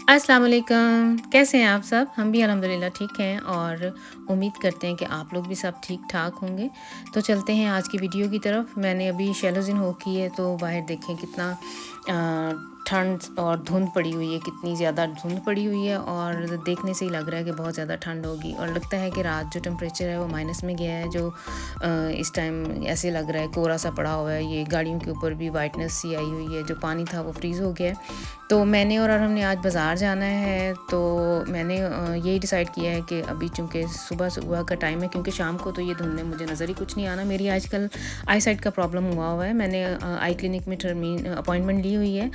अस्सलाम वालेकुम, कैसे हैं आप सब? हम भी अल्हम्दुलिल्लाह ठीक हैं और उम्मीद करते हैं कि आप लोग भी सब ठीक-ठाक होंगे। तो चलते हैं आज की वीडियो की तरफ। मैंने अभी शैलो ज़िन हो की है तो बाहर देखें कितना ठंड और धुंध पड़ी हुई है, कितनी ज़्यादा धुंध पड़ी हुई है और देखने से ही लग रहा है कि बहुत ज़्यादा ठंड होगी और लगता है कि रात जो टेम्परेचर है वो माइनस में गया है जो इस टाइम ऐसे लग रहा है कोहरा सा पड़ा हुआ है। ये गाड़ियों के ऊपर भी वाइटनेस सी आई हुई है, जो पानी था वो फ्रीज़ हो गया है। तो मैंने और अरहम ने आज बाज़ार जाना है तो मैंने यही डिसाइड किया है कि अभी चूँकि सुबह-सुबह का टाइम है क्योंकि शाम को तो ये धुंध में मुझे नज़र ही कुछ नहीं आना। मेरी आजकल आई साइट का प्रॉब्लम हुआ है। मैंने आई क्लिनिक में टर्मीन अपॉइंटमेंट ली हुई है।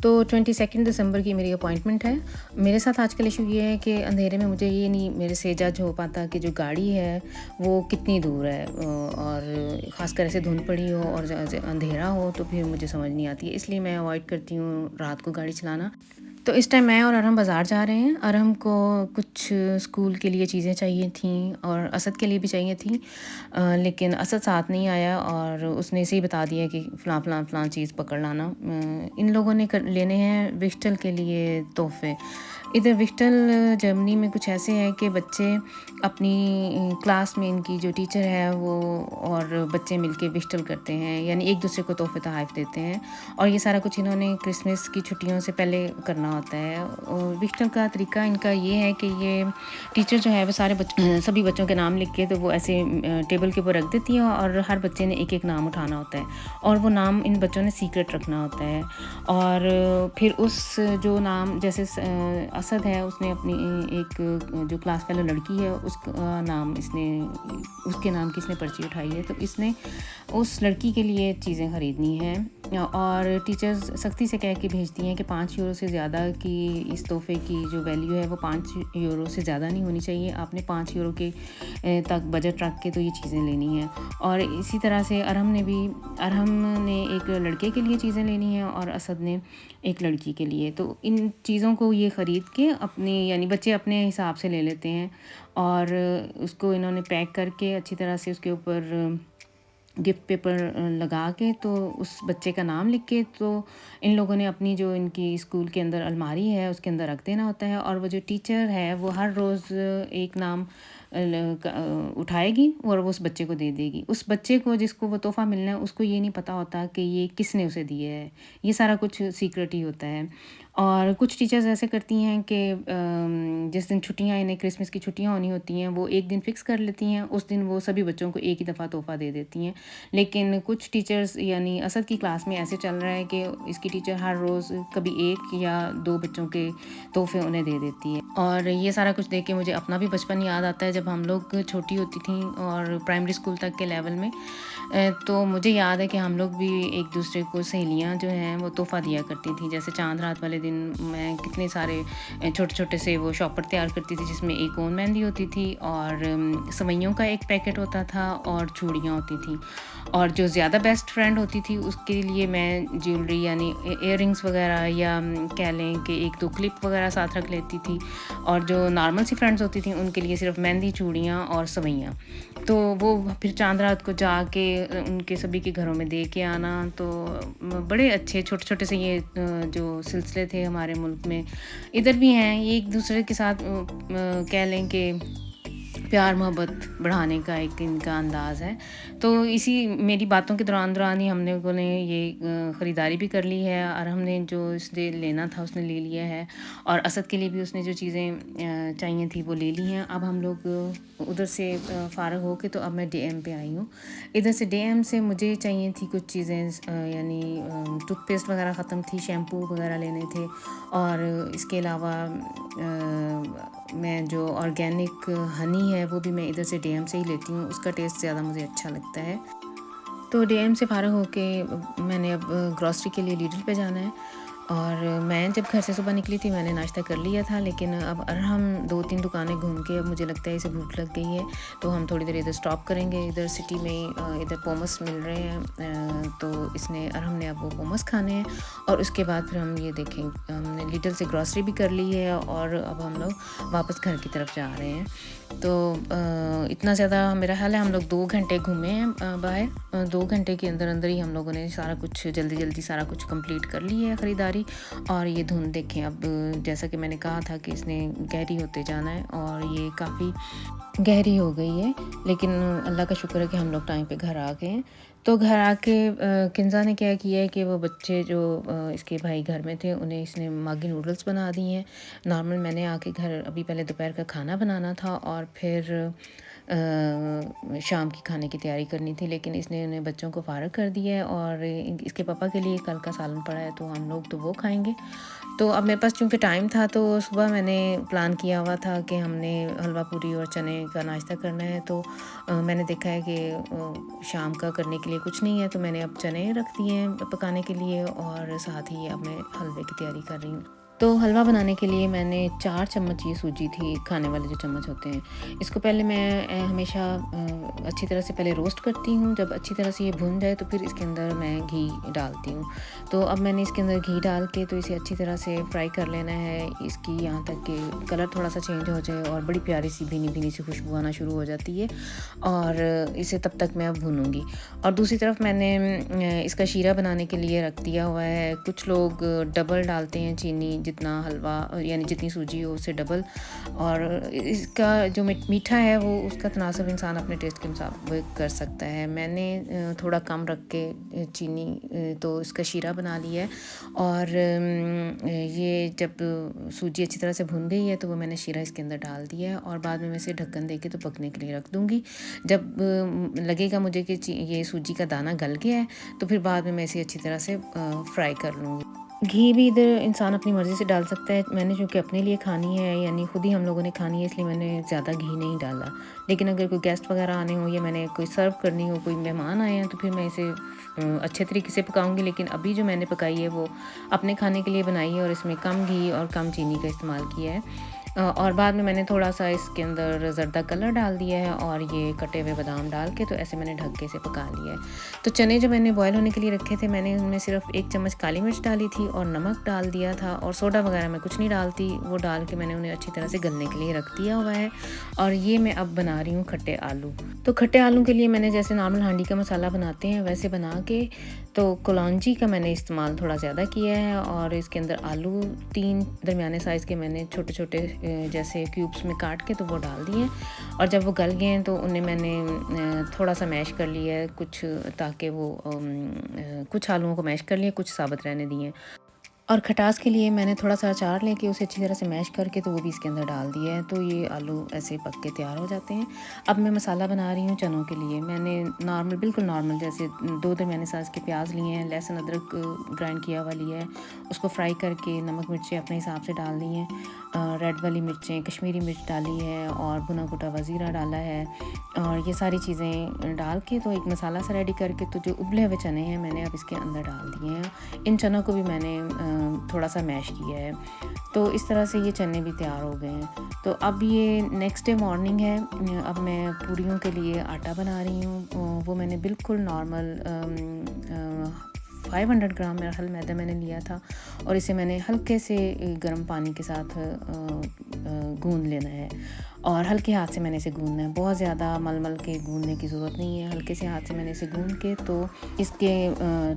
तो 22 दिसंबर की मेरी अपॉइंटमेंट है। मेरे साथ आजकल इशू ये है कि अंधेरे में मुझे ये नहीं मेरे से जज हो पाता कि जो गाड़ी है वो कितनी दूर है और ख़ासकर ऐसे धुंध पड़ी हो और अंधेरा हो तो फिर मुझे समझ नहीं आती है, इसलिए मैं अवॉइड करती हूँ रात को गाड़ी चलाना। तो इस टाइम मैं और अरहम बाज़ार जा रहे हैं। अरहम को कुछ स्कूल के लिए चीज़ें चाहिए थीं और असद के लिए भी चाहिए थी, लेकिन असद साथ नहीं आया और उसने ऐसे ही बता दिया कि फ़लाँ चीज़ पकड़ लाना। इन लोगों ने लेने हैं विक्टल के लिए तोहफ़े। इधर विक्टल जर्मनी में कुछ ऐसे है कि बच्चे अपनी क्लास में इनकी जो टीचर है वो और बच्चे मिलके विक्टल करते हैं, यानी एक दूसरे को तोहफ़े तोहफ़ देते हैं और ये सारा कुछ इन्होंने क्रिसमस की छुट्टियों से पहले करना होता है। और विक्टल का तरीका इनका ये है कि ये टीचर जो है वो सभी बच्चों के नाम लिख के तो वो ऐसे टेबल के ऊपर रख देती है और हर बच्चे ने एक-एक नाम उठाना होता है और वो नाम इन बच्चों ने सीक्रेट रखना होता है। और फिर उस जो नाम जैसे असद है उसने अपनी एक जो क्लास फेलो लड़की है उसके नाम की इसने पर्ची उठाई है, तो इसने उस लड़की के लिए चीज़ें ख़रीदनी हैं और टीचर्स सख्ती से कह के भेजती हैं कि 5 यूरो से ज़्यादा की इस तोहफ़े की जो वैल्यू है वो 5 यूरो से ज़्यादा नहीं होनी चाहिए। आपने 5 यूरो के तक बजट रख के तो ये चीज़ें लेनी हैं। और इसी तरह से अरहम ने एक लड़के के लिए चीज़ें लेनी हैं और असद ने एक लड़की के लिए। तो इन चीज़ों को ये ख़रीद के अपने यानी बच्चे अपने हिसाब से ले लेते हैं और उसको इन्होंने पैक करके अच्छी तरह से उसके ऊपर गिफ्ट पेपर लगा के तो उस बच्चे का नाम लिख के तो इन लोगों ने अपनी जो इनकी स्कूल के अंदर अलमारी है उसके अंदर रख देना होता है और वो जो टीचर है वो हर रोज़ एक नाम उठाएगी और वो उस बच्चे को दे देगी। उस बच्चे को जिसको वो तोहफ़ा मिलना है उसको ये नहीं पता होता कि ये किसने उसे दिया है। ये सारा कुछ सीक्रेट ही होता है। और कुछ टीचर्स ऐसे करती हैं कि जिस दिन छुट्टियाँ इन्हें क्रिसमस की छुट्टियाँ होनी होती हैं वो एक दिन फ़िक्स कर लेती हैं, उस दिन वो सभी बच्चों को एक ही दफ़ा तोहफ़ा दे देती हैं। लेकिन कुछ टीचर्स यानी असद की क्लास में ऐसे चल रहा है कि इसकी टीचर हर रोज़ कभी 1 या 2 बच्चों के तोहफ़े उन्हें दे देती है। और ये सारा कुछ देख के मुझे अपना भी बचपन याद आता है जब हम लोग छोटी होती थी और प्राइमरी स्कूल तक के लेवल में तो मुझे याद है कि हम लोग भी एक दूसरे को सहेलियाँ जो हैं वो तोहफ़ा दिया करती थी। जैसे चाँद रात वाले दिन मैं कितने सारे छोटे-छोटे से वो शॉपर तैयार करती थी जिसमें एक कोन मेहंदी होती थी और सेवइयों का एक पैकेट होता था और चूड़ियाँ होती थी। और जो ज़्यादा बेस्ट फ्रेंड होती थी उसके लिए मैं ज्वेलरी यानी इयररिंग्स वगैरह या कह लें कि 1-2 क्लिप वगैरह साथ रख लेती थी और जो नॉर्मल सी फ्रेंड्स होती थी उनके लिए सिर्फ मेहंदी, चूड़ियाँ और सेवइयाँ। तो वो फिर चाँद रात को जाके उनके सभी के घरों में दे के आना तो बड़े अच्छे छोटे-छोटे से ये जो सिलसिले थे हमारे मुल्क में इधर भी हैं। ये एक दूसरे के साथ कह लें कि प्यार मोहब्बत बढ़ाने का एक इनका अंदाज़ है। तो इसी मेरी बातों के दौरान ही हम लोगों ने ये ख़रीदारी भी कर ली है और हमने जो इसलिए लेना था उसने ले लिया है और असद के लिए भी उसने जो चीज़ें चाहिए थी वो ले ली हैं। अब हम लोग उधर से फ़ारग हो के तो अब मैं डीएम पे आई हूँ। इधर से डीएम से मुझे चाहिए थी कुछ चीज़ें यानी टूथपेस्ट वगैरह ख़त्म थी, शैम्पू वगैरह लेने थे और इसके अलावा मैं जो ऑर्गेनिक हनी है वो भी मैं इधर से डीएम से ही लेती हूँ, उसका टेस्ट ज़्यादा मुझे अच्छा लगता है। तो डीएम से फ़ारिग होके मैंने अब ग्रॉसरी के लिए लीडल पे जाना है और मैं जब घर से सुबह निकली थी मैंने नाश्ता कर लिया था, लेकिन अब हम 2-3 दुकानें घूम के अब मुझे लगता है इसे भूख लग गई है तो हम थोड़ी देर इधर स्टॉप करेंगे। इधर सिटी में इधर पोमस मिल रहे हैं तो इसने अरहम ने अब वो पोमस खाने हैं और उसके बाद फिर हम ये देखें हमने लीडल से ग्रॉसरी भी कर ली है और अब हम लोग वापस घर की तरफ जा रहे हैं। तो इतना ज़्यादा मेरा ख्याल है हम लोग 2 घंटे घूमे हैं बाहर। 2 घंटे के अंदर अंदर ही हम लोगों ने सारा कुछ जल्दी सारा कुछ कंप्लीट कर लिया है ख़रीदारी। तैयारी। और ये धुंध देखें, अब जैसा कि मैंने कहा था कि इसने गहरी होते जाना है और ये काफ़ी गहरी हो गई है, लेकिन अल्लाह का शुक्र है कि हम लोग टाइम पे घर आ गए हैं। तो घर आके किन्ज़ा ने क्या किया है कि वो बच्चे जो इसके भाई घर में थे, उन्हें इसने मैगी नूडल्स बना दिए हैं। नॉर्मल मैंने आके घर अभी पहले दोपहर का खाना बनाना था और फिर शाम की खाने की तैयारी करनी थी, लेकिन इसने उन्हें बच्चों को फ़ारग कर दिया है और इसके पापा के लिए कल का सालन पड़ा है, तो हम लोग तो वो खाएँगे। तो अब मेरे पास चूँकि टाइम था, तो सुबह मैंने प्लान किया हुआ था कि हमने हलवा पूरी और चने का नाश्ता करना है। तो मैंने देखा है कि शाम का करने के लिए कुछ नहीं है, तो मैंने अब चने रख दिए हैं पकाने के लिए और साथ ही अब मैं हलवे की तैयारी कर रही हूँ। तो हलवा बनाने के लिए मैंने 4 चम्मच ये सूजी थी, खाने वाले जो चम्मच होते हैं। इसको पहले मैं हमेशा अच्छी तरह से पहले रोस्ट करती हूँ। जब अच्छी तरह से ये भुन जाए तो फिर इसके अंदर मैं घी डालती हूँ। तो अब मैंने इसके अंदर घी डाल के तो इसे अच्छी तरह से फ्राई कर लेना है, इसकी यहाँ तक कि कलर थोड़ा सा चेंज हो जाए और बड़ी प्यारी सी भीनी-भीनी सी खुशबू आना शुरू हो जाती है और इसे तब तक मैं अब भूनूँगी। और दूसरी तरफ मैंने इसका शीरा बनाने के लिए रख दिया हुआ है। कुछ लोग डबल डालते हैं चीनी, जितना हलवा यानी जितनी सूजी हो उससे डबल, और इसका जो मीठा है वो उसका तनासब इंसान अपने टेस्ट के मुताबिक कर सकता है। मैंने थोड़ा कम रख के चीनी तो इसका शीरा बना लिया है। और ये जब सूजी अच्छी तरह से भुन गई है तो वो मैंने शीरा इसके अंदर डाल दिया है और बाद में मैं इसे ढक्कन दे के तो पकने के लिए रख दूँगी। जब लगेगा मुझे कि ये सूजी का दाना गल गया है तो फिर बाद में मैं इसे अच्छी तरह से फ्राई कर लूँगी। घी भी इधर इंसान अपनी मर्ज़ी से डाल सकता है। मैंने चूँकि अपने लिए खानी है, यानी खुद ही हम लोगों ने खानी है, इसलिए मैंने ज़्यादा घी नहीं डाला। लेकिन अगर कोई गेस्ट वगैरह आने हो या मैंने कोई सर्व करनी हो, कोई मेहमान आए हैं, तो फिर मैं इसे अच्छे तरीके से पकाऊंगी। लेकिन अभी जो मैंने पकाई है वो अपने खाने के लिए बनाई है और इसमें कम घी और कम चीनी का इस्तेमाल किया है। और बाद में मैंने थोड़ा सा इसके अंदर ज़रदा कलर डाल दिया है और ये कटे हुए बादाम डाल के तो ऐसे मैंने ढक के इसे पका लिया है। तो चने जो मैंने बॉयल होने के लिए रखे थे, मैंने उनमें सिर्फ 1 चम्मच काली मिर्च डाली थी और नमक डाल दिया था और सोडा वगैरह मैं कुछ नहीं डालती। वो डाल के मैंने उन्हें अच्छी तरह से गलने के लिए रख दिया हुआ है। और ये मैं अब बना रही हूँ खट्टे आलू। तो खट्टे आलू के लिए मैंने जैसे नॉर्मल हांडी का मसाला बनाते हैं वैसे बना के, तो कलौंजी का मैंने इस्तेमाल थोड़ा ज़्यादा किया है और इसके अंदर आलू 3 दरमियाने साइज़ के मैंने छोटे छोटे जैसे क्यूब्स में काट के तो वो डाल दिए। और जब वो गल गए हैं तो उन्हें मैंने थोड़ा सा मैश कर लिया है, कुछ ताकि वो कुछ आलूओं को मैश कर लिया, कुछ साबुत रहने दिए। और खटास के लिए मैंने थोड़ा सा अचार लेके उसे अच्छी तरह से मैश करके तो वो भी इसके अंदर डाल दिया है। तो ये आलू ऐसे पक के तैयार हो जाते हैं। अब मैं मसाला बना रही हूँ चनों के लिए। मैंने नॉर्मल, बिल्कुल नॉर्मल, जैसे 2 दरमियाने साइज़ के प्याज लिए हैं, लहसुन अदरक ग्राइंड किया हुआ लिया है, उसको फ्राई करके नमक मिर्चें अपने हिसाब से डाल दी हैं। रेड वाली मिर्चें, कश्मीरी मिर्च डाली है और भुना कुटा हुआ ज़ीरा डाला है। और ये सारी चीज़ें डाल के तो एक मसाला सा रेडी करके तो जो उबले हुए चने हैं मैंने अब इसके अंदर डाल दिए हैं। इन चनों को भी मैंने थोड़ा सा मैश किया है। तो इस तरह से ये चने भी तैयार हो गए हैं। तो अब ये नेक्स्ट डे मॉर्निंग है। अब मैं पूरियों के लिए आटा बना रही हूँ। वो मैंने बिल्कुल नॉर्मल 500 ग्राम मेरा हल मैदा मैंने लिया था और इसे मैंने हल्के से गर्म पानी के साथ गूंद लेना है और हल्के हाथ से मैंने इसे गूंदना है। बहुत ज़्यादा मल के गूंदने की ज़रूरत नहीं है। हल्के से हाथ से मैंने इसे गूंद के तो इसके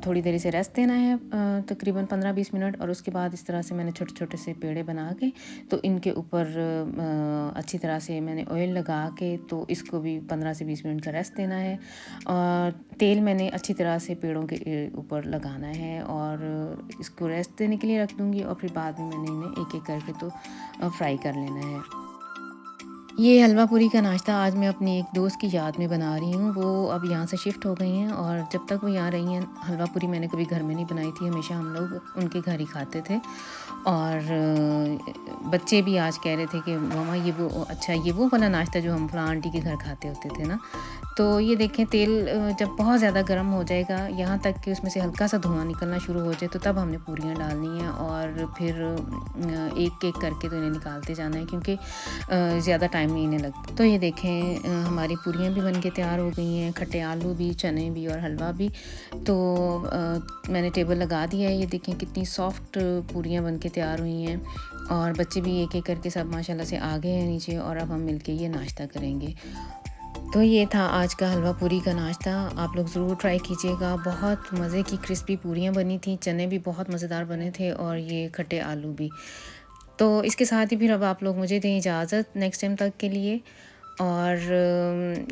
थोड़ी देर इसे रेस्ट देना है, तकरीबन 15-20 मिनट। और उसके बाद इस तरह से मैंने छोटे छोटे से पेड़े बना के तो इनके ऊपर अच्छी तरह से मैंने ऑयल लगा के तो इसको भी 15 से 20 मिनट का रेस्ट देना है। और तेल मैंने अच्छी तरह से पेड़ों के ऊपर लगाना है और इसको रेस्ट देने के लिए रख दूँगी और फिर बाद में मैंने इन्हें एक एक करके तो फ्राई कर लेना है। ये हलवा पूरी का नाश्ता आज मैं अपनी एक दोस्त की याद में बना रही हूँ। वो अब यहाँ से शिफ्ट हो गई हैं और जब तक वो यहाँ रही हैं हलवा पूरी मैंने कभी घर में नहीं बनाई थी, हमेशा हम लोग उनके घर ही खाते थे। और बच्चे भी आज कह रहे थे कि मम्मा ये वो, अच्छा ये वो वाला नाश्ता जो हम फलां आंटी के घर खाते होते थे ना। तो ये देखें, तेल जब बहुत ज़्यादा गर्म हो जाएगा, यहाँ तक कि उसमें से हल्का सा धुआं निकलना शुरू हो जाए, तो तब हमने पूरियाँ डालनी हैं और फिर एक एक करके तो इन्हें निकालते जाना है, क्योंकि ज़्यादा टाइम नहीं इन्हें लगता। तो ये देखें हमारी पूरियाँ भी बन के तैयार हो गई हैं, खट्टे आलू भी, चने भी और हलवा भी। तो मैंने टेबल लगा दिया है। ये देखें कितनी सॉफ्ट पूरियाँ बन के तैयार हुई हैं और बच्चे भी एक एक करके सब माशाल्लाह से आ गए हैं नीचे और अब हम मिलके ये नाश्ता करेंगे। तो ये था आज का हलवा पूरी का नाश्ता। आप लोग ज़रूर ट्राई कीजिएगा। बहुत मज़े की क्रिस्पी पूरियाँ बनी थी, चने भी बहुत मज़ेदार बने थे और ये खट्टे आलू भी। तो इसके साथ ही फिर अब आप लोग मुझे दें इजाज़त नेक्स्ट टाइम तक के लिए। और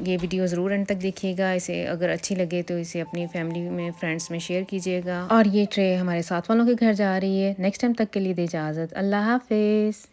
ये वीडियो ज़रूर एंड तक देखिएगा। इसे अगर अच्छी लगे तो इसे अपनी फैमिली में, फ्रेंड्स में शेयर कीजिएगा। और ये ट्रे हमारे साथ वालों के घर जा रही है। नेक्स्ट टाइम तक के लिए दें इजाज़त। अल्लाह हाफ़िज़।